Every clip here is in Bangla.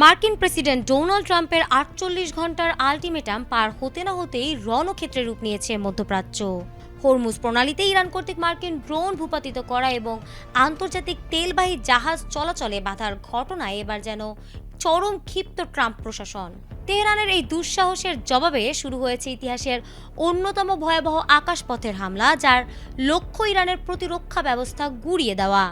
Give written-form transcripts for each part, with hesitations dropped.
মার্কিন প্রেসিডেন্ট ডোনাল্ড ট্রাম্পের ৪৮ ঘন্টার আলটিমেটাম পার হতে না হতেই রণক্ষেত্রে রূপ নিয়েছে মধ্যপ্রাচ্য। হরমুজ প্রণালীতে ইরান কর্তৃক মার্কিন ড্রোন ভূপাতিত করা এবং আন্তর্জাতিক তেলবাহী জাহাজ চলাচলে বাধার ঘটনায় এবার যেন চরম ক্ষিপ্ত ট্রাম্প প্রশাসন। তেহরানের এই দুঃসাহসের জবাবে শুরু হয়েছে ইতিহাসের অন্যতম ভয়াবহ আকাশপথের হামলা, যার লক্ষ্য ইরানের প্রতিরক্ষা ব্যবস্থা গুঁড়িয়ে দেওয়া।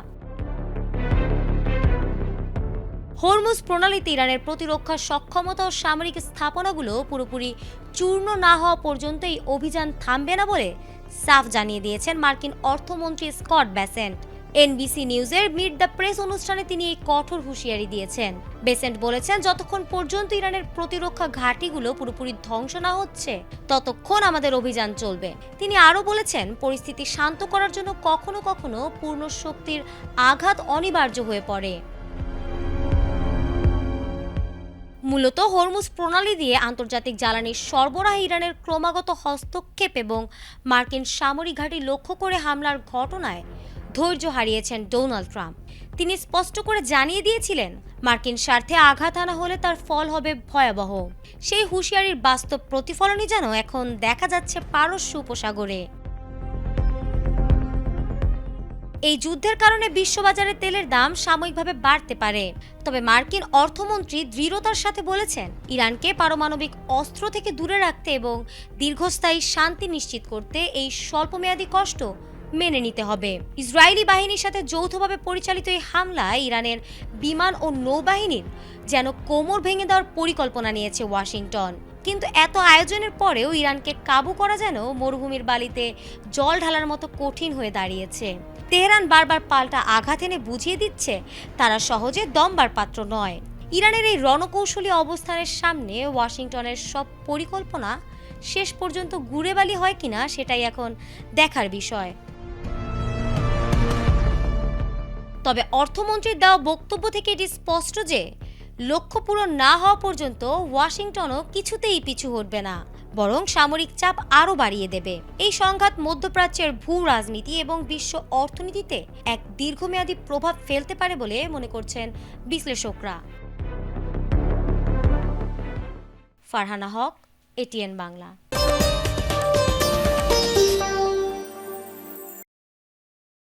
হরমুজ প্রণালীতে ইরানের প্রতিরক্ষা সক্ষমতা ও সামরিক স্থাপনাগুলো পুরোপুরি চূর্ণ না হওয়া পর্যন্ত এই অভিযান থামবে না বলে সাফ জানিয়ে দিয়েছেন মার্কিন অর্থমন্ত্রী স্কট বেসেন্ট। এনবিসি নিউজের মিট দ্য প্রেস অনুষ্ঠানে তিনি এই কঠোর হুঁশিয়ারি দিয়েছেন। বেসেন্ট বলেছেন, যতক্ষণ পর্যন্ত ইরানের প্রতিরক্ষা ঘাঁটিগুলো পুরোপুরি ধ্বংস না হচ্ছে ততক্ষণ আমাদের অভিযান চলবে। তিনি আরও বলেছেন, পরিস্থিতি শান্ত করার জন্য কখনো কখনো পূর্ণ শক্তির আঘাত অনিবার্য হয়ে পড়ে। মূলত হরমুজ প্রণালী দিয়ে আন্তর্জাতিক জ্বালানি সরবরাহে ইরানের ক্রমাগত হস্তক্ষেপ এবং মার্কিন সামরিক ঘাঁটি লক্ষ্য করে হামলার ঘটনায় ধৈর্য হারিয়েছেন ডোনাল্ড ট্রাম্প। তিনি স্পষ্ট করে জানিয়ে দিয়েছিলেন, মার্কিন স্বার্থে আঘাত আনা হলে তার ফল হবে ভয়াবহ। সেই হুঁশিয়ারির বাস্তব প্রতিফলনই যেন এখন দেখা যাচ্ছে পারস্য উপসাগরে। এই যুদ্ধের কারণে বিশ্ববাজারে তেলের দাম সাময়িকভাবে বাড়তে পারে, তবে মার্কিন অর্থমন্ত্রী দৃঢ়তার সাথে বলেছেন, ইরানকে পারমাণবিক অস্ত্র থেকে দূরে রাখতে এবং দীর্ঘস্থায়ী শান্তি নিশ্চিত করতে এই স্বল্পমেয়াদী কষ্ট মেনে নিতে হবে। ইসরায়েলি বাহিনীর সাথে যৌথভাবে পরিচালিত এই হামলায় ইরানের বিমান ও নৌবাহিনীর যেন কোমর ভেঙে দেওয়ার পরিকল্পনা নিয়েছে ওয়াশিংটন। কিন্তু এত আয়োজনের পরেও ইরানকে কাবু করা যেন মরুভূমির বালিতে জল ঢালার মতো কঠিন হয়ে দাঁড়িয়েছে। তেহরান বারবার পাল্টা আঘাত এনে বুঝিয়ে দিচ্ছে তারা সহজে দমবার পাত্র নয়। ইরানের এই রণকৌশলী অবস্থানের সামনে ওয়াশিংটনের সব পরিকল্পনা শেষ পর্যন্ত গুড়েবালি হয় কিনা সেটাই এখন দেখার বিষয়। তবে অর্থমন্ত্রীর দেওয়া বক্তব্য থেকে এটি স্পষ্ট যে লক্ষ্য পূরণ না হওয়া পর্যন্ত ওয়াশিংটনও কিছুতেই পিছু হটবে না, বরং সামরিক চাপ আরও বাড়িয়ে দেবে। এই সংঘাত মধ্যপ্রাচ্যের ভূ রাজনীতি এবং বিশ্ব অর্থনীতিতে এক দীর্ঘমেয়াদী প্রভাব ফেলতে পারে বলে মনে করছেন বিশ্লেষকরা। ফারহানা হক, এটিএন বাংলা।